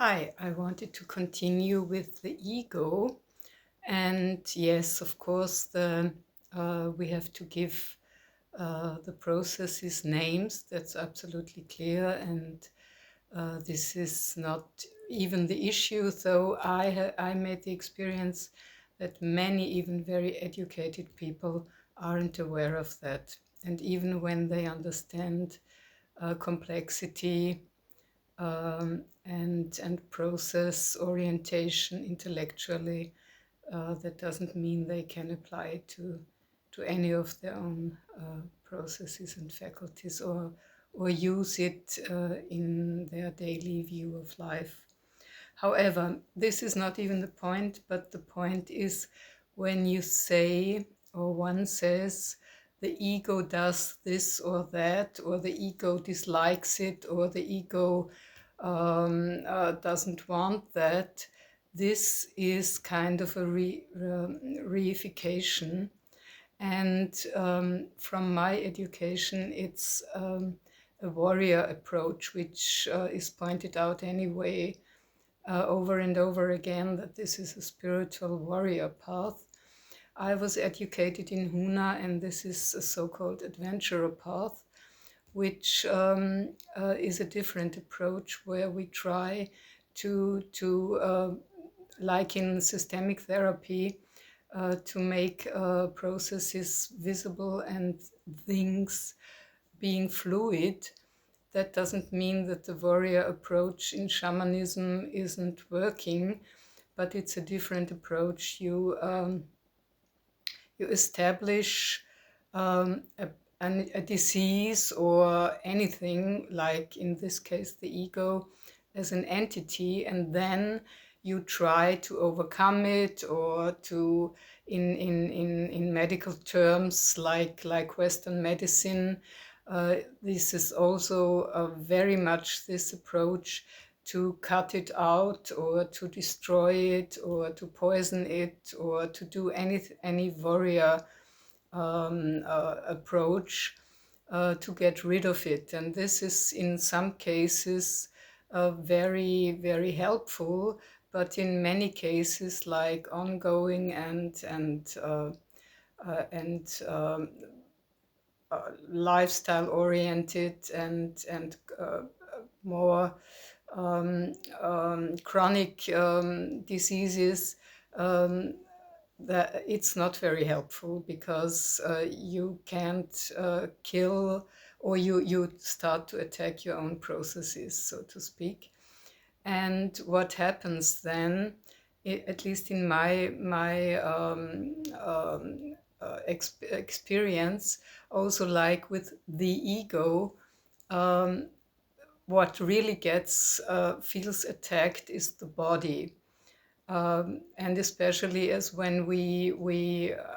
Hi, I wanted to continue with the ego. And yes, of course, we have to give the processes names. That's absolutely clear. And this is not even the issue, though I made the experience that many, even very educated people, aren't aware of that. And even when they understand complexity, and process orientation intellectually, that doesn't mean they can apply it to any of their own processes and faculties, or use it in their daily view of life. However, this is not even the point, but the point is when you say, or one says, the ego does this or that, or the ego dislikes it, or the ego doesn't want that. This is kind of a reification. And from my education, it's a warrior approach, which is pointed out anyway over and over again, that this is a spiritual warrior path. I was educated in Huna, and this is a so-called adventurer path, which is a different approach where we try to like in systemic therapy, to make processes visible and things being fluid. That doesn't mean that the warrior approach in shamanism isn't working, but it's a different approach. You establish a disease or anything, like in this case the ego, as an entity, and then you try to overcome it, or to, in medical terms, like Western medicine, this is also very much this approach, to cut it out, or to destroy it, or to poison it, or to do any warrior approach to get rid of it. And this is in some cases very, very helpful, but in many cases, like ongoing and lifestyle oriented and more chronic diseases, that it's not very helpful, because you can't kill, or you start to attack your own processes, so to speak. And what happens then, at least in my experience, also like with the ego, what really feels attacked is the body. And especially as when we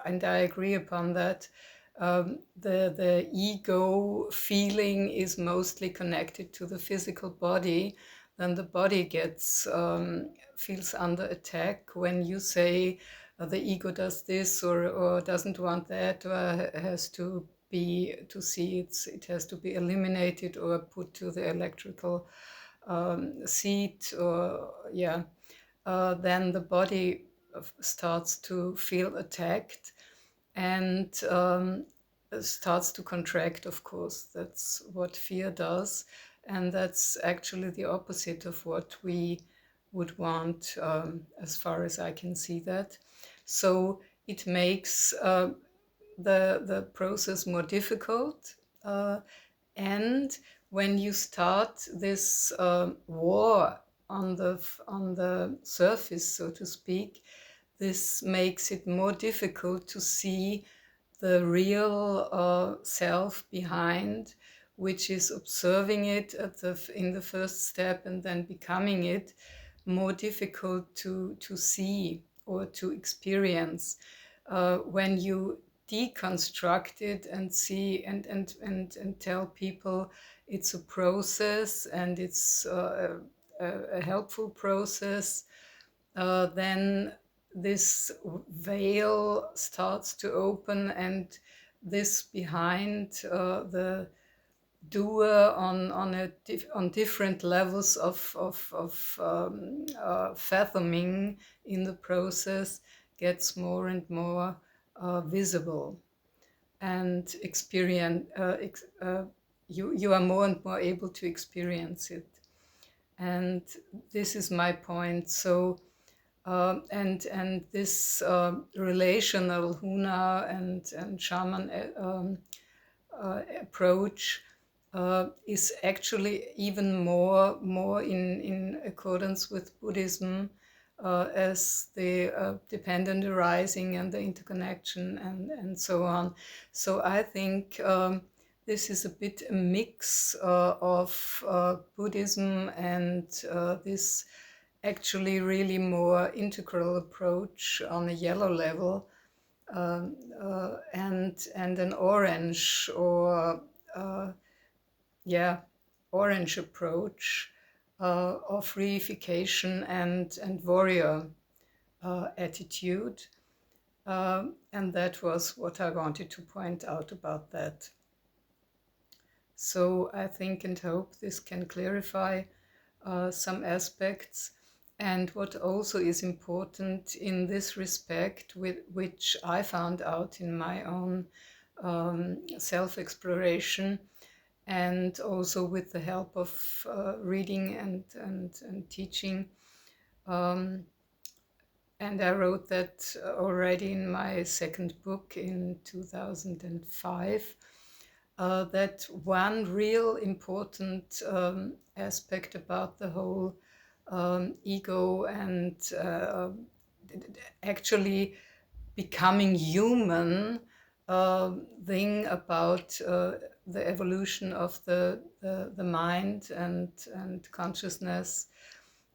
and I agree upon that, the ego feeling is mostly connected to the physical body, then the body feels under attack when you say the ego does this, or doesn't want that, or has to see it has to be eliminated or put to the electrical seat, or yeah. Then the body starts to feel attacked, and starts to contract, of course. That's what fear does. And that's actually the opposite of what we would want, as far as I can see that. So it makes the process more difficult. And when you start this war on the surface, so to speak, this makes it more difficult to see the real self behind, which is observing it in the first step, and then becoming it, more difficult to see or to experience. When you deconstruct it and see and tell people it's a process, and it's a helpful process, then this veil starts to open, and this behind doer on different levels of fathoming in the process gets more and more visible, and you are more and more able to experience it. And this is my point. So and this relational Huna and shaman approach is actually even more in accordance with Buddhism, as the dependent arising and the interconnection and so on. So I think this is a bit a mix of Buddhism and this actually really more integral approach on a yellow level, and an orange or orange approach of reification and warrior attitude. And that was what I wanted to point out about that. So I think and hope this can clarify some aspects. And what also is important in this respect, which I found out in my own self-exploration, and also with the help of reading and teaching. And I wrote that already in my second book in 2005, that one real important aspect about the whole ego and actually becoming human thing about the evolution of the mind and consciousness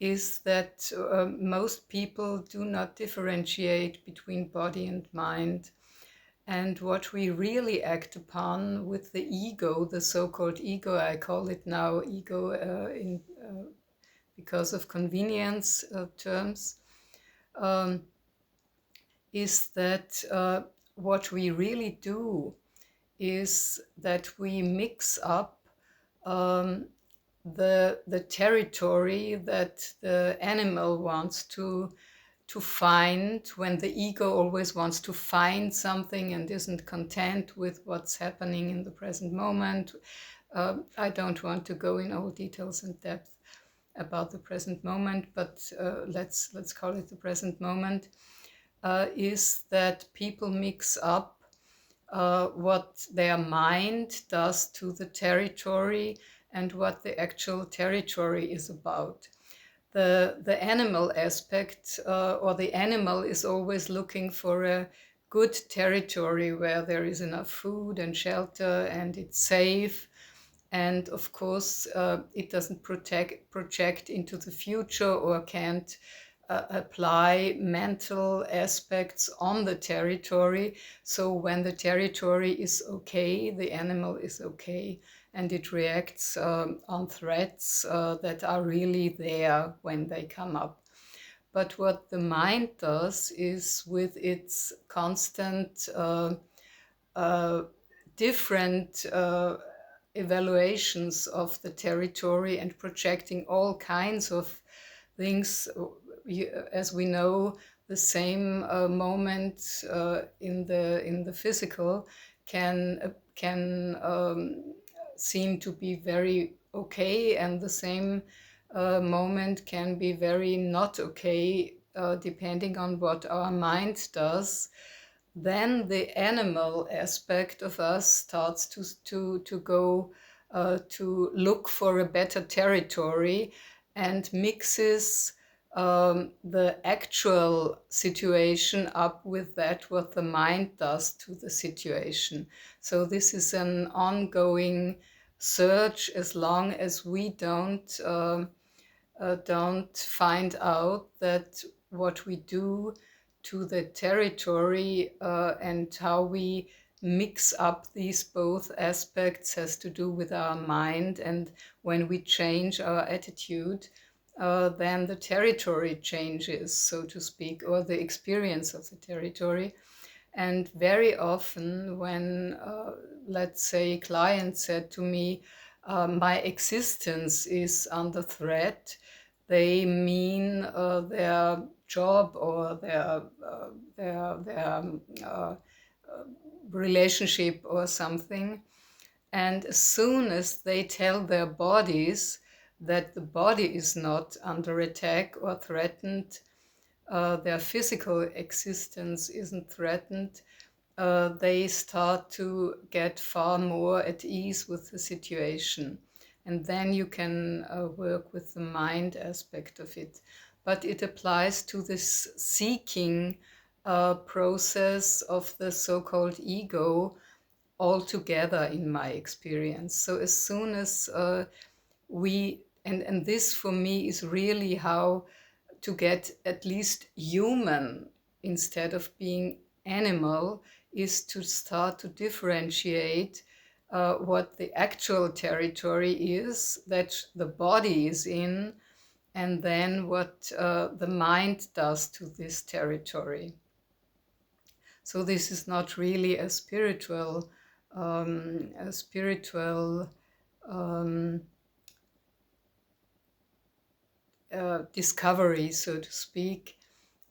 is that most people do not differentiate between body and mind. And what we really act upon with the ego, the so-called ego, I call it now ego because of convenience terms, is that what we really do is that we mix up the territory that the animal wants to find, when the ego always wants to find something and isn't content with what's happening in the present moment. I don't want to go in all details and depth about the present moment, but let's call it the present moment, is that people mix up what their mind does to the territory and what the actual territory is about. The animal aspect, or the animal is always looking for a good territory where there is enough food and shelter and it's safe. And of course, it doesn't project into the future or can't apply mental aspects on the territory. So when the territory is okay, the animal is okay, and it reacts on threats that are really there when they come up. But what the mind does is, with its constant different evaluations of the territory and projecting all kinds of things, as we know, the same moment in the physical can seem to be very okay, and the same moment can be very not okay, depending on what our mind does. Then the animal aspect of us starts to go to look for a better territory and mixes the actual situation up with that what the mind does to the situation. So this is an ongoing search as long as we don't find out that what we do to the territory and how we mix up these both aspects has to do with our mind. And when we change our attitude, then the territory changes, so to speak, or the experience of the territory. And very often when, let's say, clients said to me, my existence is under threat, they mean their job or their relationship or something. And as soon as they tell their bodies that the body is not under attack or threatened, their physical existence isn't threatened, they start to get far more at ease with the situation. And then you can work with the mind aspect of it. But it applies to this seeking process of the so-called ego altogether, in my experience. So as soon as and this for me is really how to get at least human instead of being animal, is to start to differentiate what the actual territory is that the body is in, and then what the mind does to this territory. So this is not really a spiritual discovery, so to speak,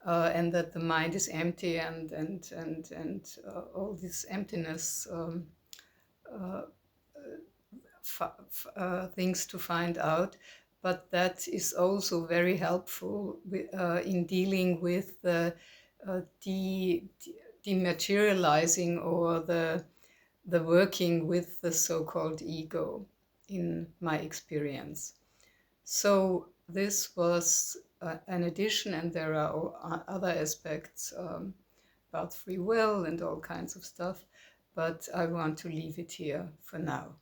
and that the mind is empty and all this emptiness things to find out. But that is also very helpful in dealing with the dematerializing or the working with the so-called ego, in my experience. So this was an addition, and there are other aspects about free will and all kinds of stuff, but I want to leave it here for now.